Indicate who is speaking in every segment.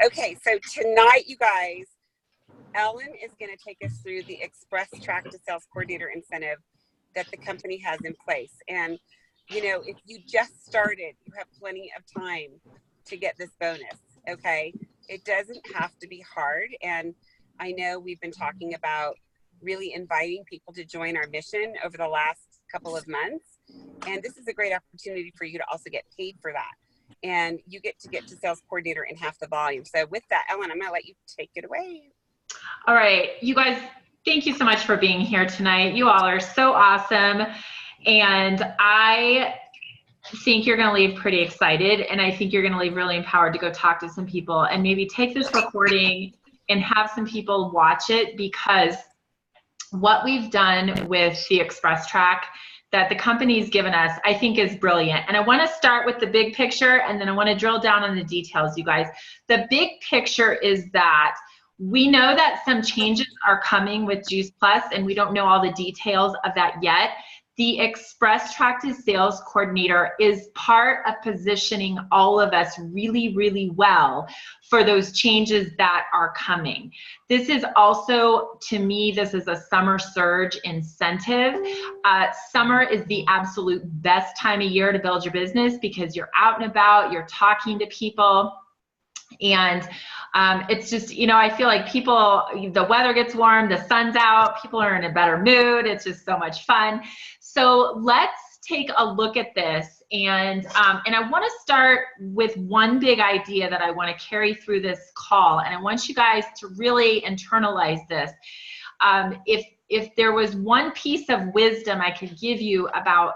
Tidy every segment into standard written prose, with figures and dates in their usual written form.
Speaker 1: Okay, so tonight, you guys, Ellen is going to take us through the Express Track to Sales Coordinator incentive that the company has in place. And, you know, if you just started, you have plenty of time to get this bonus, okay? It doesn't have to be hard. And I know we've been talking about really inviting people to join our mission over the last couple of months. And this is a great opportunity for you to also get paid for that. And you get to sales coordinator in half the volume. So with that, Ellen, I'm going to let you take it away.
Speaker 2: All right, you guys, thank you so much for being here tonight. You all are so awesome. And I think you're going to leave pretty excited. And I think you're going to leave really empowered to go talk to some people and maybe take this recording and have some people watch it, because what we've done with the Express Track that the company's given us, I think is brilliant. And I want to start with the big picture, and then I want to drill down on the details, you guys. The big picture is that we know that some changes are coming with Juice Plus, and we don't know all the details of that yet. The Express Track to Sales Coordinator is part of positioning all of us really, really well for those changes that are coming. This is also, to me, this is a summer surge incentive. Summer is the absolute best time of year to build your business because you're out and about, you're talking to people. And it's just, you know, I feel like people, the weather gets warm, the sun's out, people are in a better mood. It's just so much fun. So let's take a look at this. And I want to start with one big idea that I want to carry through this call. And I want you guys to really internalize this. If there was one piece of wisdom I could give you about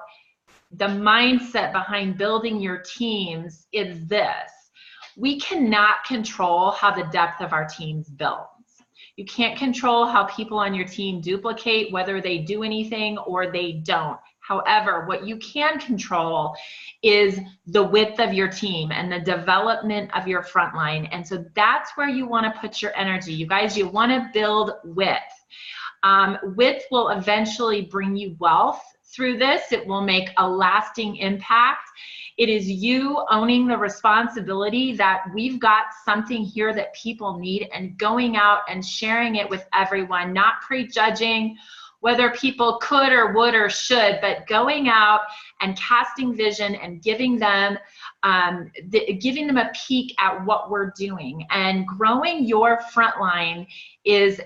Speaker 2: the mindset behind building your teams, it's this. We cannot control how the depth of our teams builds. You can't control how people on your team duplicate, whether they do anything or they don't. However, what you can control is the width of your team and the development of your frontline. And so that's where you want to put your energy. You guys, you want to build width. Width will eventually bring you wealth through this. It will make a lasting impact. It is you owning the responsibility that we've got something here that people need and going out and sharing it with everyone, not prejudging whether people could or would or should, but going out and casting vision and giving them a peek at what we're doing. And growing your frontline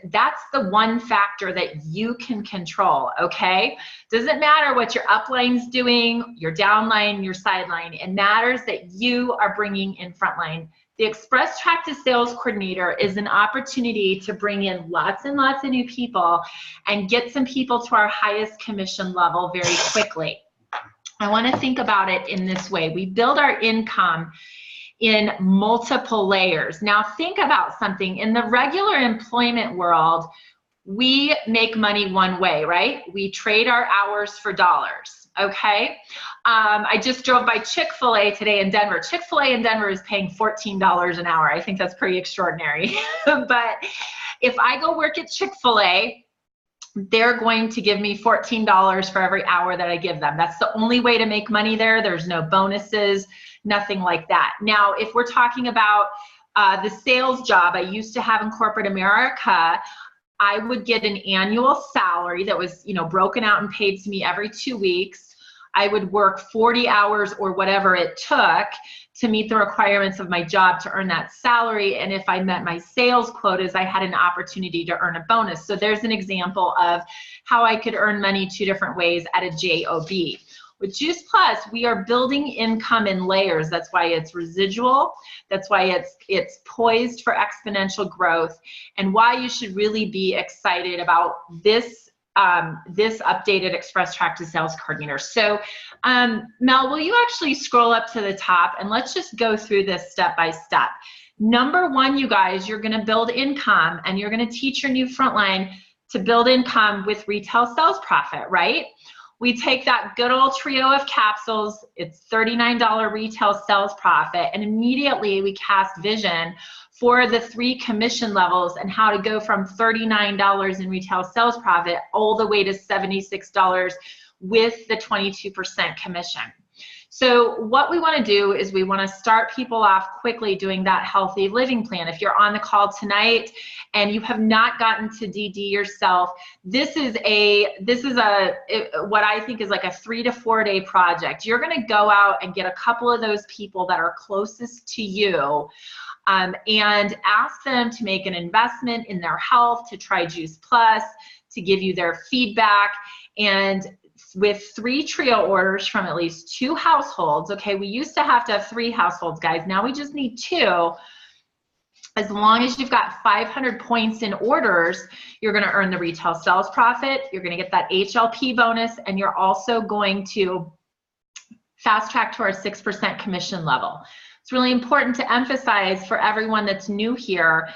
Speaker 2: that's the one factor that you can control, okay? Doesn't matter what your upline's doing, your downline, your sideline. It matters that you are bringing in frontline. The Express Track to Sales Coordinator is an opportunity to bring in lots and lots of new people and get some people to our highest commission level very quickly. I want to think about it in this way. We build our income in multiple layers. Now think about something. In the regular employment world, we make money one way, right? We trade our hours for dollars, okay? I just drove by Chick-fil-A today in Denver. Chick-fil-A in Denver is paying $14 an hour. I think that's pretty extraordinary. But if I go work at Chick-fil-A, they're going to give me $14 for every hour that I give them. That's the only way to make money there. There's no bonuses, nothing like that. Now, if we're talking about the sales job I used to have in corporate America, I would get an annual salary that was, you know, broken out and paid to me every 2 weeks. I would work 40 hours or whatever it took to meet the requirements of my job to earn that salary. And if I met my sales quotas, I had an opportunity to earn a bonus. So there's an example of how I could earn money two different ways at a JOB. With Juice Plus, we are building income in layers. That's why it's residual. That's why it's poised for exponential growth, and why you should really be excited about this updated Express Track to Sales Coordinator. So Mel, will you actually scroll up to the top and let's just go through this step by step. Number one, you guys, you're going to build income and you're going to teach your new frontline to build income with retail sales profit, right? We take that good old trio of capsules, it's $39 retail sales profit, and immediately we cast vision for the 3 commission levels and how to go from $39 in retail sales profit all the way to $76 with the 22% commission. So what we want to do is we want to start people off quickly doing that healthy living plan. If you're on the call tonight and you have not gotten to DD yourself, this is what I think is like a 3 to 4 day project. You're going to go out and get a couple of those people that are closest to you, and ask them to make an investment in their health, to try Juice Plus, to give you their feedback. And with 3 trio orders from at least 2 households, okay, we used to have 3 households, guys. Now we just need 2. As long as you've got 500 points in orders, you're going to earn the retail sales profit, you're going to get that HLP bonus, and you're also going to fast track to our 6% commission level. It's really important to emphasize for everyone that's new here,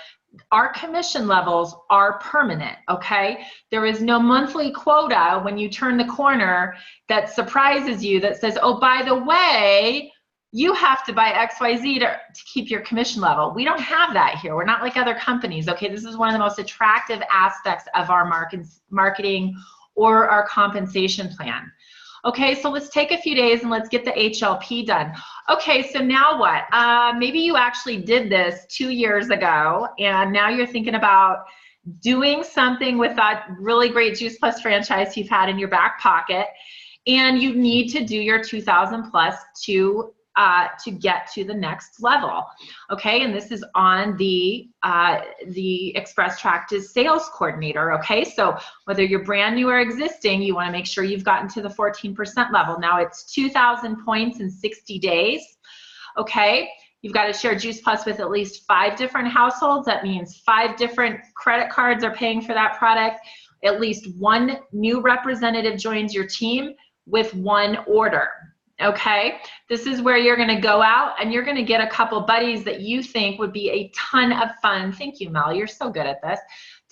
Speaker 2: our commission levels are permanent, okay? There is no monthly quota when you turn the corner that surprises you that says, oh, by the way, you have to buy XYZ to keep your commission level. We don't have that here. We're not like other companies, okay? This is one of the most attractive aspects of our marketing or our compensation plan. Okay, so let's take a few days and let's get the HLP done. Okay, so now what? Maybe you actually did this 2 years ago, and now you're thinking about doing something with that really great Juice Plus franchise you've had in your back pocket, and you need to do your 2,000 plus to get to the next level. Okay, and this is on the Express Track to Sales Coordinator. Okay, so whether you're brand new or existing, you want to make sure you've gotten to the 14% level. Now it's 2,000 points in 60 days. Okay, you've got to share Juice Plus with at least 5 different households. That means 5 different credit cards are paying for that product. At least 1 new representative joins your team with 1 order. Okay, this is where you're going to go out and you're going to get a couple buddies that you think would be a ton of fun. Thank you, Mel. You're so good at this.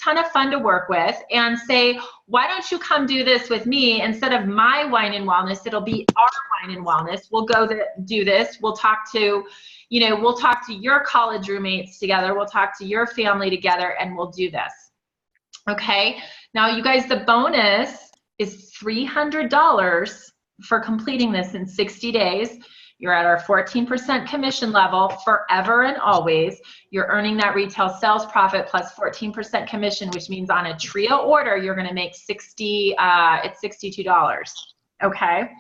Speaker 2: Ton of fun to work with, and say, why don't you come do this with me? Instead of my wine and wellness, it'll be our wine and wellness. We'll go do this. We'll talk to, we'll talk to your college roommates together. We'll talk to your family together, and we'll do this. Okay, now you guys, the bonus is $300 for completing this in 60 days. You're at our 14% commission level forever and always. You're earning that retail sales profit plus 14% commission, which means on a trio order, you're going to make it's $62. Okay.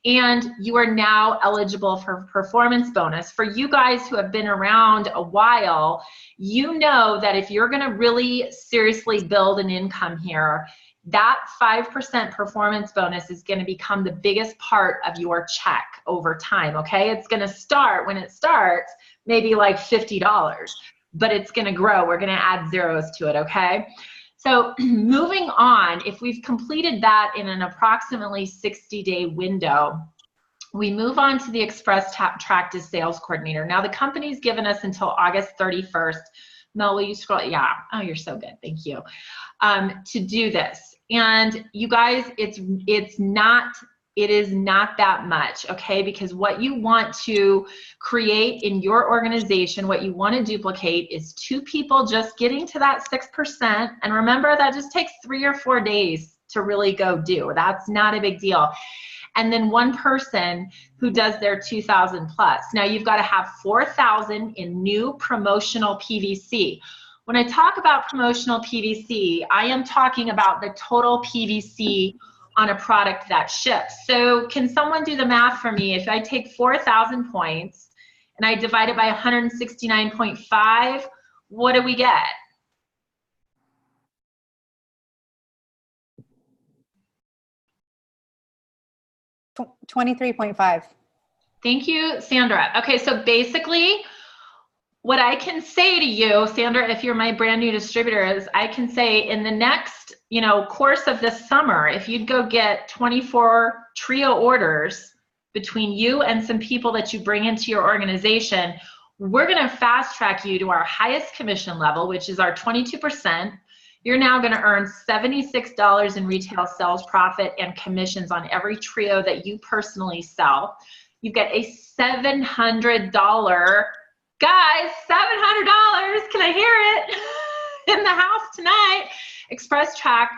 Speaker 2: And you are now eligible for performance bonus. For you guys who have been around a while, you know that if you're going to really seriously build an income here, that 5% performance bonus is going to become the biggest part of your check over time, okay? It's going to start, when it starts, maybe like $50, but it's going to grow. We're going to add zeros to it, okay? So moving on, if we've completed that in an approximately 60-day window, we move on to the Express Track to Sales Coordinator. Now, the company's given us until August 31st. Mel, will you scroll? Yeah. Oh, you're so good. Thank you. To do this. And you guys, it is not that much, okay? Because what you want to create in your organization, what you want to duplicate is 2 people just getting to that 6%. And remember, that just takes 3 or 4 days to really go do. That's not a big deal. And then 1 person who does their 2,000 plus. Now you've got to have 4,000 in new promotional PVC. When I talk about promotional PVC, I am talking about the total PVC on a product that ships. So can someone do the math for me? If I take 4,000 points and I divide it by 169.5, what do we get?
Speaker 3: $23.5.
Speaker 2: Thank you, Sandra. Okay, so basically, what I can say to you, Sandra, if you're my brand new distributor, is I can say in the next, course of this summer, if you'd go get 24 trio orders between you and some people that you bring into your organization, we're going to fast track you to our highest commission level, which is our 22%. You're now going to earn $76 in retail sales profit and commissions on every trio that you personally sell. You've got a $700, guys, $700, can I hear it, in the house tonight, Express Track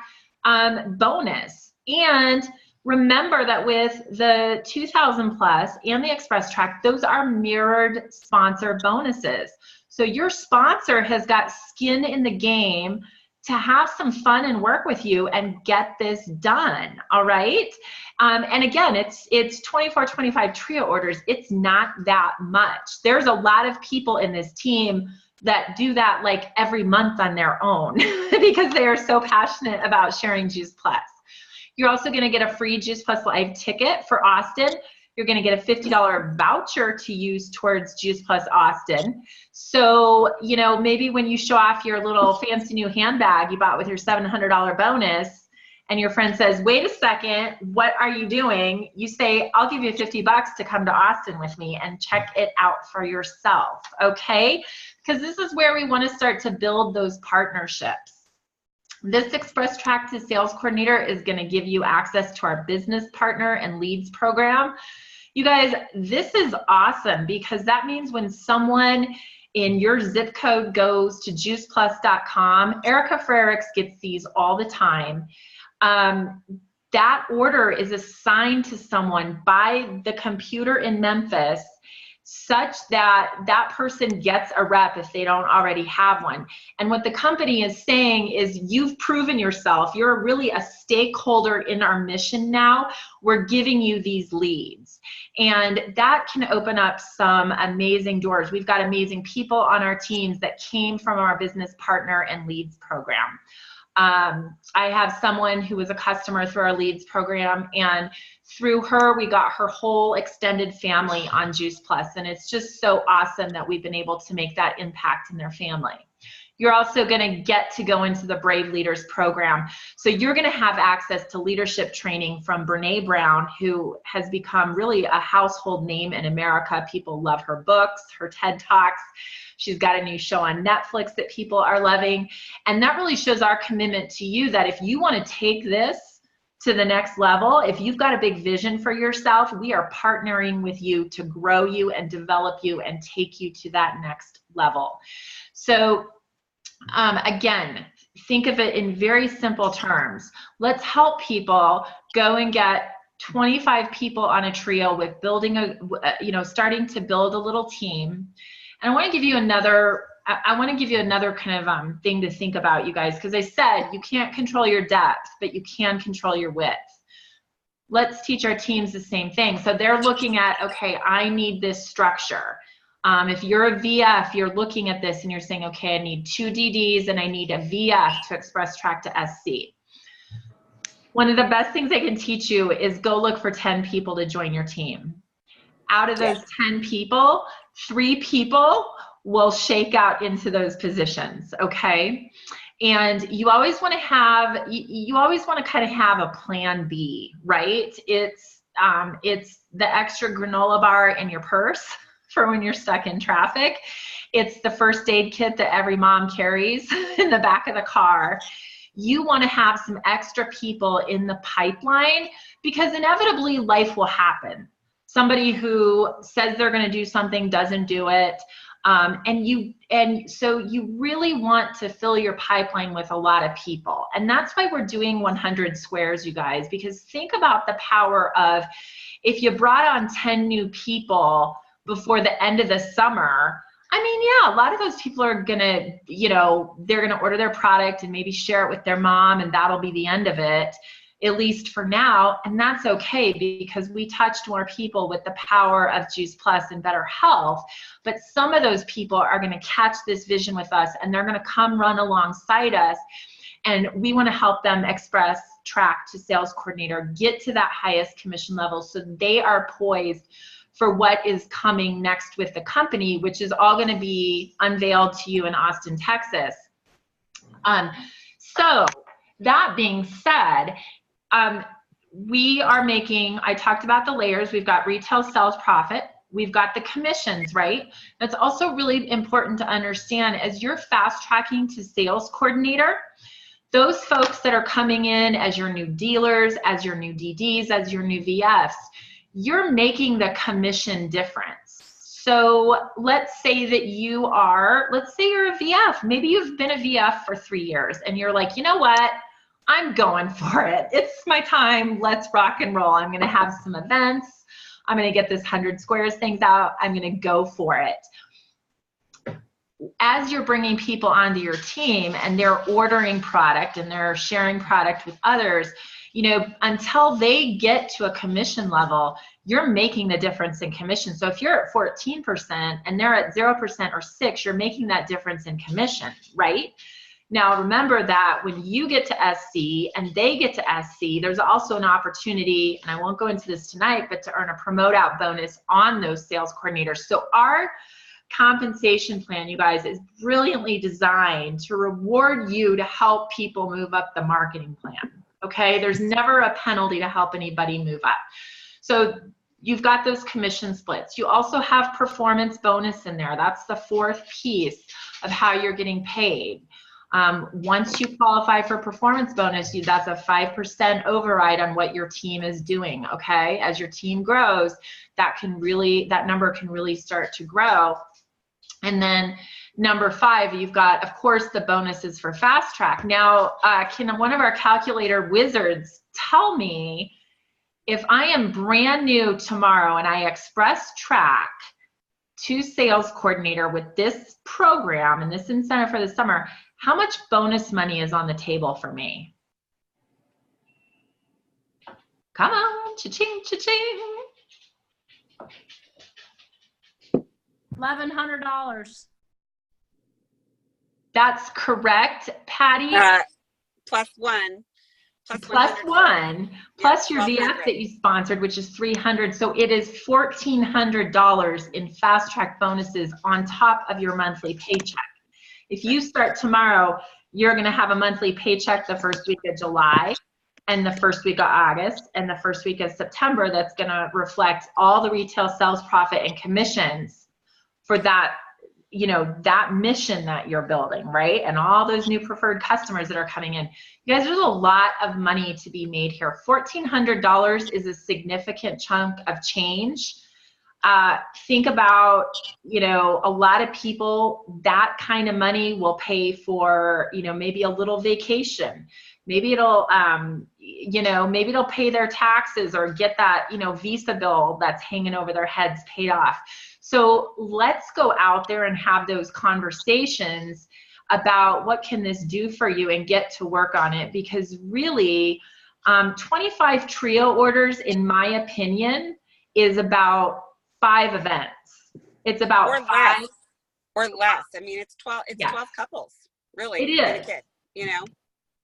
Speaker 2: bonus. And Remember that with the 2000 plus and the Express Track, those are mirrored sponsor bonuses. So your sponsor has got skin in the game to have some fun and work with you and get this done, all right? And again, it's 24, 25 trio orders. It's not that much. There's a lot of people in this team that do that like every month on their own because they are so passionate about sharing Juice Plus. You're also going to get a free Juice Plus Live ticket for Austin. You're going to get a $50 voucher to use towards Juice Plus Austin. So, you know, maybe when you show off your little fancy new handbag you bought with your $700 bonus and your friend says, wait a second, what are you doing? You say, I'll give you $50 to come to Austin with me and check it out for yourself, okay? Because this is where we want to start to build those partnerships. This Express Track to Sales Coordinator is going to give you access to our business partner and leads program. You guys, this is awesome because that means when someone in your zip code goes to juiceplus.com, Erica Frericks gets these all the time. That order is assigned to someone by the computer in Memphis such that that person gets a rep if they don't already have one. And what the company is saying is you've proven yourself. You're really a stakeholder in our mission now. We're giving you these leads. And that can open up some amazing doors. We've got amazing people on our teams that came from our business partner and leads program. I have someone who was a customer through our leads program, and through her, we got her whole extended family on Juice Plus, and it's just so awesome that we've been able to make that impact in their family. You're also going to get to go into the Brave Leaders program. So you're going to have access to leadership training from Brene Brown, who has become really a household name in America. People love her books, her TED Talks. She's got a new show on Netflix that people are loving. And that really shows our commitment to you that if you want to take this to the next level, if you've got a big vision for yourself, we are partnering with you to grow you and develop you and take you to that next level. So again, think of it in very simple terms. Let's help people go and get 25 people on a trio with building starting to build a little team. And I want to give you another kind of thing to think about, you guys, because I said you can't control your depth, but you can control your width. Let's teach our teams the same thing. So they're looking at, okay, I need this structure. If you're a VF, you're looking at this and you're saying, okay, I need 2 DDs and I need a VF to Express Track to SC. One of the best things I can teach you is go look for 10 people to join your team. Out of those 10 people, 3 people will shake out into those positions, okay? And you always want to have, you always want to kind of have a plan B, right? It's the extra granola bar in your purse for when you're stuck in traffic. It's the first aid kit that every mom carries in the back of the car. You want to have some extra people in the pipeline because inevitably life will happen. Somebody who says they're going to do something doesn't do it. And so you really want to fill your pipeline with a lot of people. And that's why we're doing 100 squares, you guys, because think about the power of if you brought on 10 new people before the end of the summer, I mean, yeah, a lot of those people are going to, they're going to order their product and maybe share it with their mom, and that'll be the end of it, at least for now. And that's okay because we touched more people with the power of Juice Plus and better health. But some of those people are going to catch this vision with us and they're going to come run alongside us. And we want to help them Express Track to Sales Coordinator, get to that highest commission level so they are poised for what is coming next with the company, which is all going to be unveiled to you in Austin, Texas. So that being said, we are making, I talked about the layers. We've got retail sales profit. We've got the commissions, right? That's also really important to understand as you're fast tracking to sales coordinator, those folks that are coming in as your new dealers, as your new DDs, as your new VFs, you're making the commission difference. So let's say that let's say you're a VF. Maybe you've been a VF for 3 years and you're like, you know what? I'm going for it. It's my time. Let's rock and roll. I'm going to have some events. I'm going to get this 100 squares things out. I'm going to go for it. As you're bringing people onto your team and they're ordering product and they're sharing product with others, you know, until they get to a commission level, you're making the difference in commission. So if you're at 14% and they're at 0% or 6%, you're making that difference in commission, right? Now, remember that when you get to SC and they get to SC, there's also an opportunity, and I won't go into this tonight, but to earn a promote out bonus on those sales coordinators. So our compensation plan, you guys, is brilliantly designed to reward you to help people move up the marketing plan. Okay, there's never a penalty to help anybody move up. So you've got those commission splits. You also have performance bonus in there. That's the fourth piece of how you're getting paid. Once you qualify for performance bonus, that's a 5% override on what your team is doing. Okay, as your team grows, that number can really start to grow. And then number 5, you've got, of course, the bonuses for Fast Track. Now, can one of our calculator wizards tell me, if I am brand new tomorrow and I express track to sales coordinator with this program and this incentive for the summer, how much bonus money is on the table for me? Come on, cha-ching, cha-ching.
Speaker 3: $1,100.
Speaker 2: That's correct, Patty.
Speaker 1: Plus one.
Speaker 2: Plus one, plus your VF that you sponsored, which is $300. So it is $1,400 in Fast Track bonuses on top of your monthly paycheck. If you start tomorrow, you're going to have a monthly paycheck the first week of July and the first week of August and the first week of September that's going to reflect all the retail sales profit and commissions for that, you know, that mission that you're building, right? And all those new preferred customers that are coming in. You guys, there's a lot of money to be made here. $1,400 is a significant chunk of change. Think about, you know, a lot of people, that kind of money will pay for, you know, maybe a little vacation. Maybe it'll, you know, maybe it'll pay their taxes or get that, you know, Visa bill that's hanging over their heads paid off. So let's go out there and have those conversations about what can this do for you and get to work on it, because really 25 trio orders, in my opinion, is about 5 events. It's about
Speaker 1: or
Speaker 2: 5
Speaker 1: or less. I mean, it's 12. It's 12 couples, really.
Speaker 2: It is.
Speaker 1: And a kid, you know.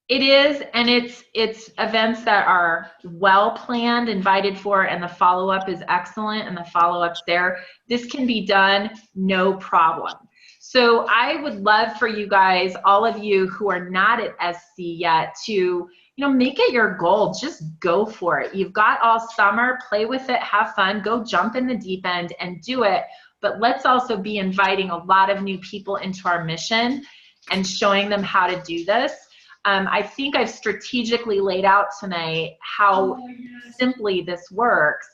Speaker 2: It is, and it's events that are well planned, invited for, and the follow-up is excellent, and the follow-up's there. This can be done, no problem. So I would love for you guys, all of you who are not at SC yet, to, you know, make it your goal. Just go for it. You've got all summer, play with it, have fun, go jump in the deep end and do it. But let's also be inviting a lot of new people into our mission and showing them how to do this. I think I've strategically laid out tonight how simply this works.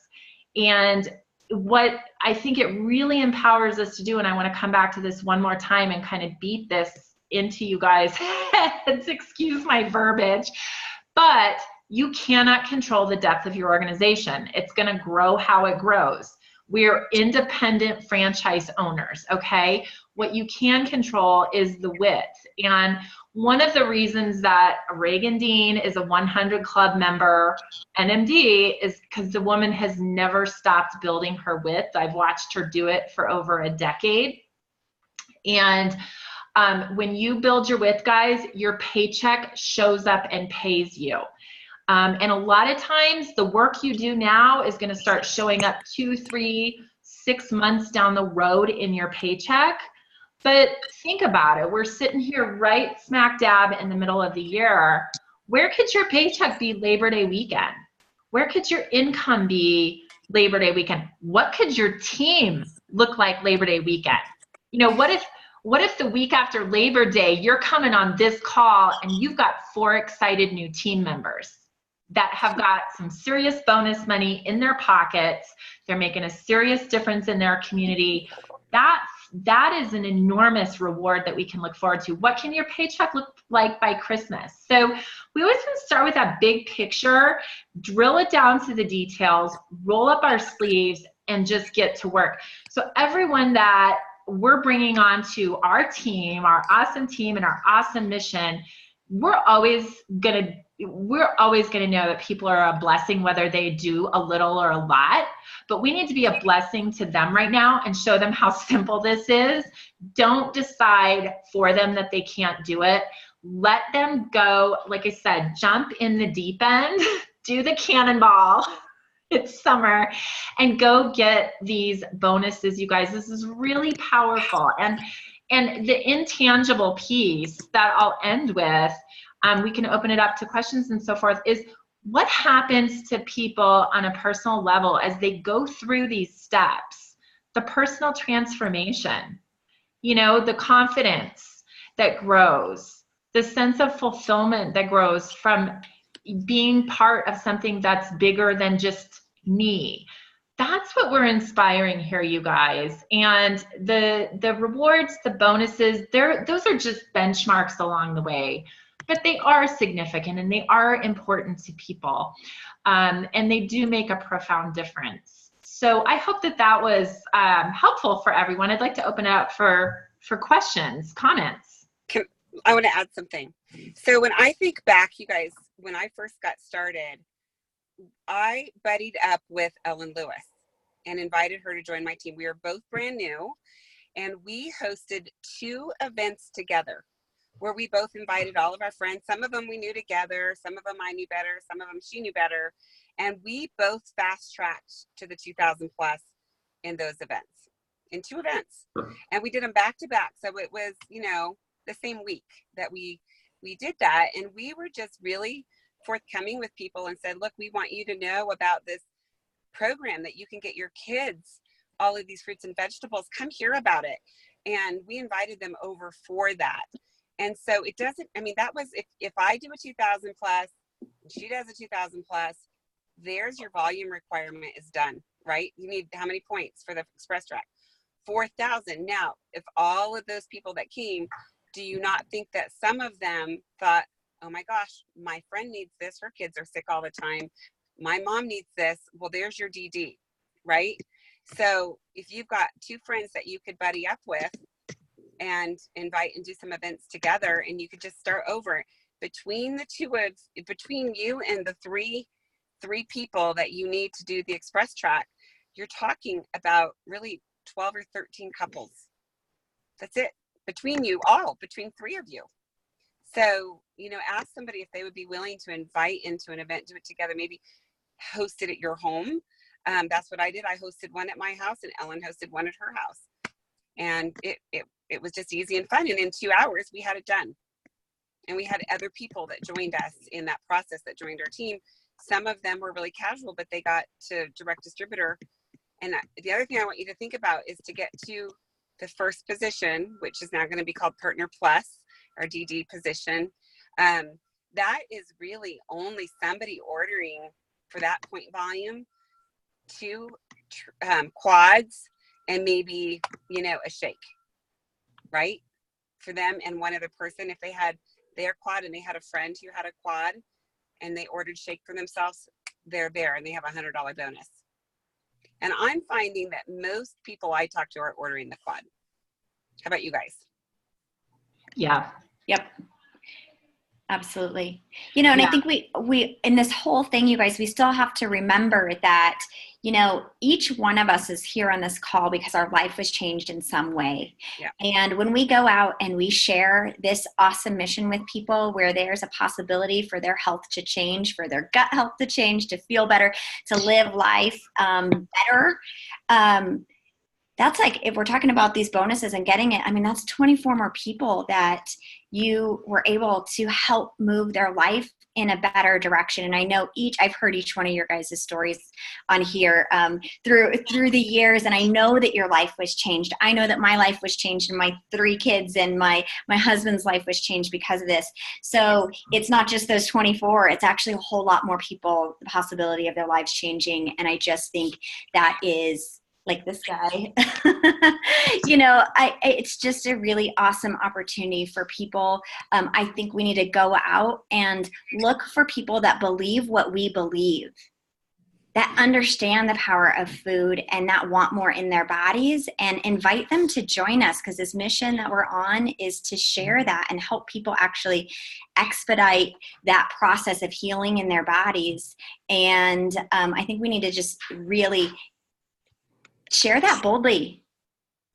Speaker 2: And what I think it really empowers us to do, and I want to come back to this one more time and kind of beat this into you guys' heads, excuse my verbiage, but you cannot control the depth of your organization. It's going to grow how it grows. We're independent franchise owners, okay? What you can control is the width. And one of the reasons that Reagan Dean is a 100 Club member NMD is because the woman has never stopped building her width. I've watched her do it for over a decade. And when you build your width, guys, your paycheck shows up and pays you. And a lot of times the work you do now is going to start showing up 2, 3, 6 months down the road in your paycheck. But think about it. We're sitting here right smack dab in the middle of the year. Where could your paycheck be Labor Day weekend? Where could your income be Labor Day weekend? What could your team look like Labor Day weekend? You know, what if the week after Labor Day, you're coming on this call and you've got 4 excited new team members that have got some serious bonus money in their pockets. They're making a serious difference in their community. That that is an enormous reward that we can look forward to. What can your paycheck look like by Christmas? So we always want to start with that big picture, drill it down to the details, roll up our sleeves, and just get to work. So everyone that we're bringing on to our team, our awesome team and our awesome mission, we're always gonna know that people are a blessing, whether they do a little or a lot, but we need to be a blessing to them right now and show them how simple this is. Don't decide for them that they can't do it. Let them go, like I said, jump in the deep end, do the cannonball. It's summer, and go get these bonuses, you guys. This is really powerful. And the intangible piece that I'll end with, we can open it up to questions and so forth, is what happens to people on a personal level as they go through these steps, the personal transformation, you know, the confidence that grows, the sense of fulfillment that grows from being part of something that's bigger than just me. That's what we're inspiring here, you guys. And the rewards, the bonuses, those are just benchmarks along the way, but they are significant and they are important to people, and they do make a profound difference. So I hope that was helpful for everyone. I'd like to open it up for questions, comments.
Speaker 1: I want to add something. So when I think back, you guys, when I first got started, I buddied up with Ellen Lewis and invited her to join my team. We were both brand new, and we hosted 2 events together where we both invited all of our friends. Some of them we knew together, some of them I knew better, some of them she knew better, and we both fast-tracked to the 2,000 plus in those events, in 2 events. And we did them back to back. So it was, you know, the same week that we did that, and we were just really forthcoming with people and said, look, we want you to know about this program that you can get your kids all of these fruits and vegetables. Come hear about it. And we invited them over for that. And so it doesn't, I mean, that was, if I do a 2,000 plus, she does a 2,000 plus, there's your volume requirement is done, right? You need how many points for the express track? 4,000. Now, if all of those people that came, do you not think that some of them thought, oh my gosh, my friend needs this, her kids are sick all the time, my mom needs this? Well, there's your DD, right? So if you've got 2 friends that you could buddy up with and invite and do some events together, and you could just start over between between you and the three people that you need to do the express track, you're talking about really 12 or 13 couples. That's it. Between you all, between 3 of you. So, you know, ask somebody if they would be willing to invite into an event, do it together, maybe host it at your home. That's what I did. I hosted one at my house, and Ellen hosted one at her house. And it was just easy and fun. And in 2 hours, we had it done. And we had other people that joined us in that process, that joined our team. Some of them were really casual, but they got to direct distributor. And the other thing I want you to think about is to get to the first position, which is now going to be called Partner Plus, our DD position. That is really only somebody ordering for that point volume, 2 quads, and maybe, you know, a shake, right? For them and one other person. If they had their quad and they had a friend who had a quad and they ordered shake for themselves, they're there and they have a $100 bonus. And I'm finding that most people I talk to are ordering the quad. How about you guys?
Speaker 3: Yeah. Yep. Absolutely. You know, and I think we in this whole thing, you guys, we still have to remember that, you know, each one of us is here on this call because our life was changed in some way. Yeah. And when we go out and we share this awesome mission with people where there's a possibility for their health to change, for their gut health to change, to feel better, to live life better, that's like, if we're talking about these bonuses and getting it, I mean, that's 24 more people that you were able to help move their life in a better direction. And I know I've heard each one of your guys' stories on here through the years. And I know that your life was changed. I know that my life was changed, and my 3 kids and my husband's life was changed because of this. So it's not just those 24, it's actually a whole lot more people, the possibility of their lives changing. And I just think that is like this guy. It's just a really awesome opportunity for people. I think we need to go out and look for people that believe what we believe, that understand the power of food and that want more in their bodies, and invite them to join us, because this mission that we're on is to share that and help people actually expedite that process of healing in their bodies. And I think we need to just really share that boldly.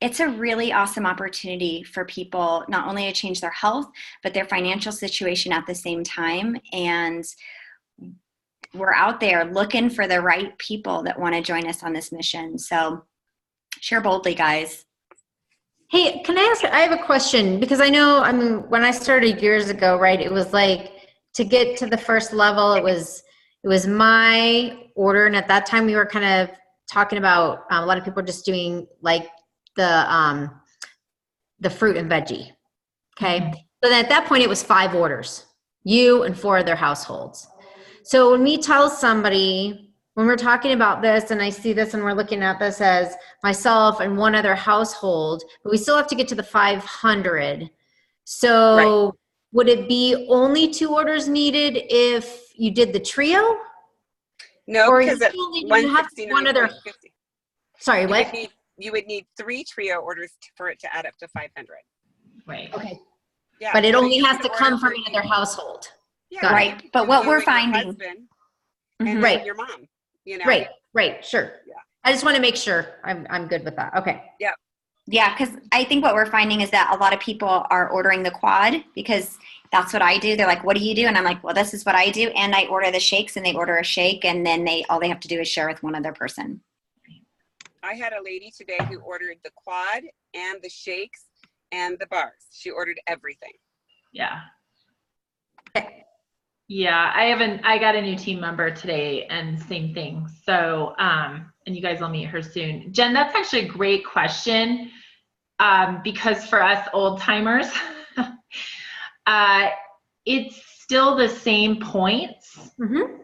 Speaker 3: It's a really awesome opportunity for people not only to change their health, but their financial situation at the same time. And we're out there looking for the right people that want to join us on this mission. So share boldly, guys.
Speaker 4: Hey, can I ask, I have a question, because I know, when I started years ago, right, it was like, to get to the first level, it was my order. And at that time we were kind of talking about, a lot of people just doing like the fruit and veggie. Okay. Mm-hmm. So then at that point it was 5 orders, you and 4 other households. So when we tell somebody, when we're talking about this and I see this and we're looking at this as myself and 1 other household, but we still have to get to the 500. So right. Would it be only 2 orders needed if you did the trio?
Speaker 1: No, because at
Speaker 4: you have 1 other. Sorry, what?
Speaker 1: You would need 3 trio orders for it to add up to 500.
Speaker 2: Right.
Speaker 4: Okay.
Speaker 1: Yeah.
Speaker 4: But it only has to come from another household.
Speaker 1: Yeah,
Speaker 3: right. But what we're finding,
Speaker 1: and
Speaker 4: right,
Speaker 1: your mom,
Speaker 4: right, sure. Yeah. I just want to make sure I'm good with that. Okay.
Speaker 1: Yeah.
Speaker 3: Yeah, because I think what we're finding is that a lot of people are ordering the quad because that's what I do. They're like, "What do you do?" And I'm like, "Well, this is what I do." And I order the shakes, and they order a shake, and then all they have to do is share with 1 other person.
Speaker 1: I had a lady today who ordered the quad and the shakes and the bars. She ordered everything.
Speaker 2: Yeah. Yeah, I got a new team member today, and same thing. So, and you guys will meet her soon. Jen, that's actually a great question, because for us old timers, it's still the same points. Mm-hmm.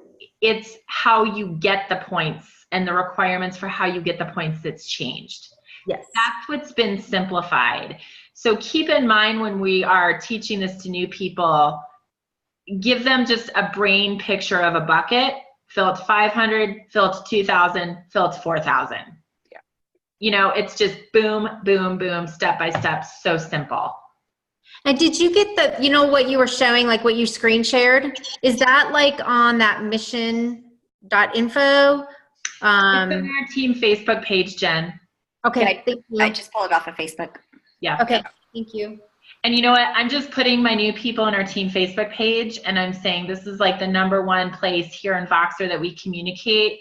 Speaker 2: It's how you get the points and the requirements for how you get the points that's changed.
Speaker 4: Yes.
Speaker 2: That's what's been simplified. So keep in mind when we are teaching this to new people, give them just a brain picture of a bucket, fill it to 500, fill it to 2,000, fill it to 4,000. Yeah. It's just boom, boom, boom, step by step, so simple.
Speaker 4: And did you get what you were showing, like what you screen shared? Is that like on that mission.info?
Speaker 2: It's on our team Facebook page, Jen.
Speaker 4: Okay, thank you.
Speaker 3: I just pulled it off of Facebook.
Speaker 2: Yeah.
Speaker 4: Okay, thank you.
Speaker 2: And you know what? I'm just putting my new people on our team Facebook page, and I'm saying this is like the #1 place here in Voxer that we communicate,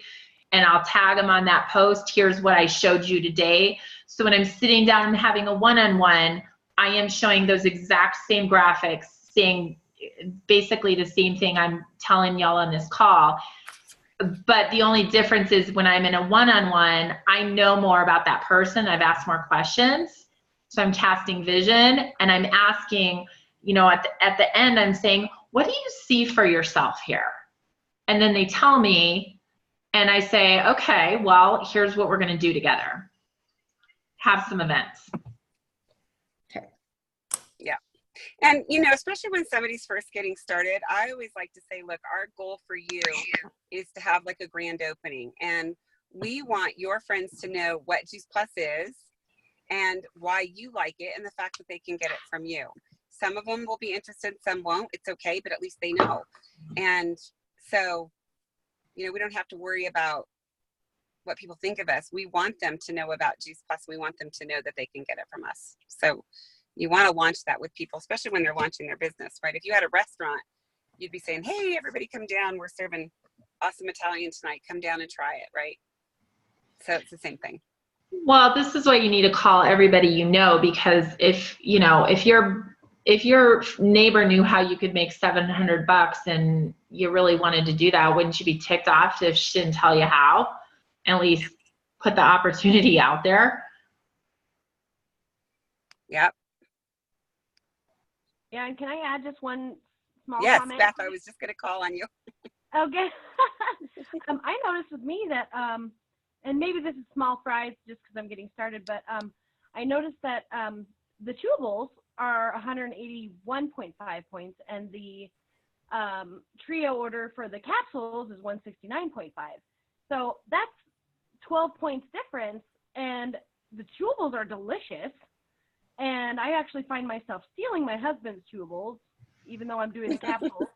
Speaker 2: and I'll tag them on that post. Here's what I showed you today. So when I'm sitting down and having a one-on-one, I am showing those exact same graphics, saying basically the same thing I'm telling y'all on this call. But the only difference is when I'm in a one-on-one, I know more about that person. I've asked more questions. So I'm casting vision, and I'm asking, at the end, I'm saying, what do you see for yourself here? And then they tell me, and I say, okay, well, here's what we're going to do together. Have some events.
Speaker 1: Okay. Yeah. And, especially when somebody's first getting started, I always like to say, look, our goal for you is to have like a grand opening. And we want your friends to know what Juice Plus is and why you like it, and the fact that they can get it from you. Some of them will be interested, some won't. It's okay, but at least they know. And so, we don't have to worry about what people think of us. We want them to know about Juice Plus. We want them to know that they can get it from us. So you want to launch that with people, especially when they're launching their business, right? If you had a restaurant, you'd be saying, hey, everybody come down. We're serving awesome Italian tonight. Come down and try it, right? So it's the same thing.
Speaker 2: Well, this is what you need to call everybody because if your neighbor knew how you could make $700 and you really wanted to do that, wouldn't you be ticked off if she didn't tell you how? At least put the opportunity out there.
Speaker 1: Yep.
Speaker 5: Yeah, and can I add just one small comment?
Speaker 1: Yes, Beth, I was just going to call on you.
Speaker 5: Okay. I noticed with me that and maybe this is small fries just because I'm getting started, but I noticed that the chewables are 181.5 points, and the trio order for the capsules is 169.5. So that's 12 points difference, and the chewables are delicious. And I actually find myself stealing my husband's chewables, even though I'm doing the capsules.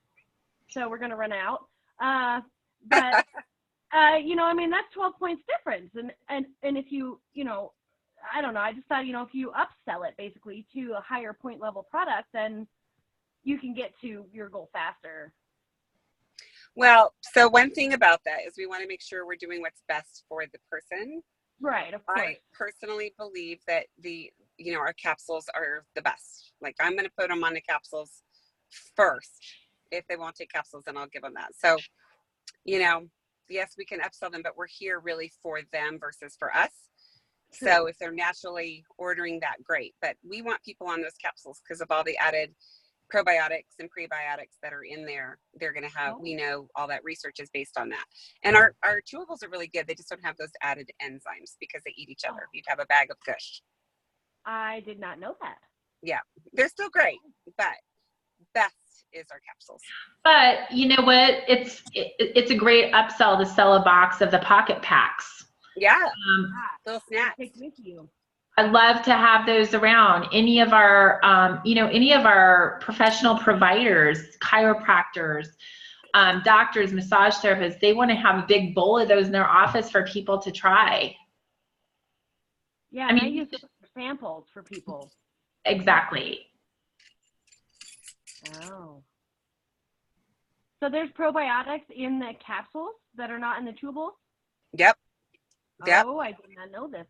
Speaker 5: So we're going to run out. But you know, I mean, that's 12 points difference. And if you, you know, I don't know, I just thought, you know, if you upsell it basically to a higher point level product, then you can get to your goal faster.
Speaker 1: Well, so one thing about that is we want to make sure we're doing what's best for the person.
Speaker 5: Right, of course.
Speaker 1: I personally believe that you know, our capsules are the best. Like, I'm going to put them on the capsules first. If they won't take capsules, then I'll give them that. So, you know, yes, we can upsell them, but we're here really for them versus for us.
Speaker 5: True.
Speaker 1: So if they're naturally ordering that, great. But we want people on those capsules because of all the added probiotics and prebiotics that are in there. They're going to have, we know all that research is based on that. And our chewables are really good. They just don't have those added enzymes because they eat each other. You'd have a bag of gush.
Speaker 5: I did not know that.
Speaker 1: Yeah, they're still great, but best is our capsules.
Speaker 2: But you know what? It's a great upsell to sell a box of the pocket packs.
Speaker 1: Yeah, little snacks.
Speaker 5: Take with you.
Speaker 2: I love to have those around. Any of our, you know, any of our professional providers, chiropractors, doctors, massage therapists, they want to have a big bowl of those in their office for people to try.
Speaker 5: Yeah,
Speaker 2: I mean,
Speaker 5: I use samples for people.
Speaker 2: Exactly.
Speaker 5: Oh. So there's probiotics in the capsules that are not in the chewables?
Speaker 1: Yep. Yep.
Speaker 5: Oh, I did not know this.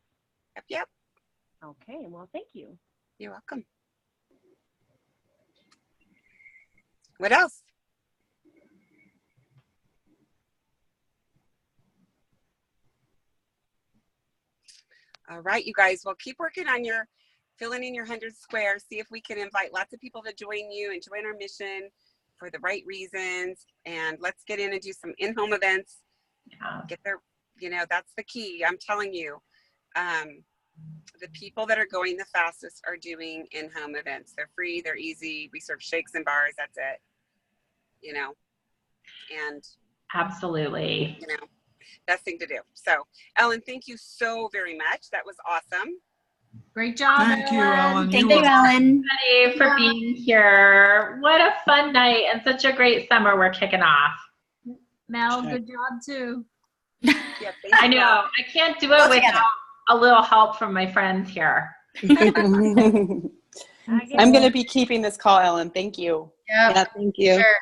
Speaker 1: Yep.
Speaker 5: Okay, well, thank you.
Speaker 1: You're welcome. What else? All right, you guys. Well, keep working on filling in your 100 squares. See if we can invite lots of people to join you and join our mission for the right reasons. And let's get in and do some in-home events.
Speaker 2: Yeah.
Speaker 1: Get there. You know, that's the key. I'm telling you, the people that are going the fastest are doing in-home events. They're free. They're easy. We serve shakes and bars. That's it. You know, and
Speaker 2: absolutely.
Speaker 1: You know, best thing to do. So, Ellen, thank you so very much. That was awesome.
Speaker 6: Great job.
Speaker 7: Thank you, Ellen.
Speaker 3: Thank you, Ellen.
Speaker 2: Everybody for being here. What a fun night and such a great summer we're kicking off.
Speaker 6: Mel, good job too.
Speaker 1: Yeah,
Speaker 2: I know. I can't do it without a little help from my friends here.
Speaker 8: I'm going to be keeping this call, Ellen. Thank you.
Speaker 6: Yep.
Speaker 8: Yeah, thank you.
Speaker 6: Sure.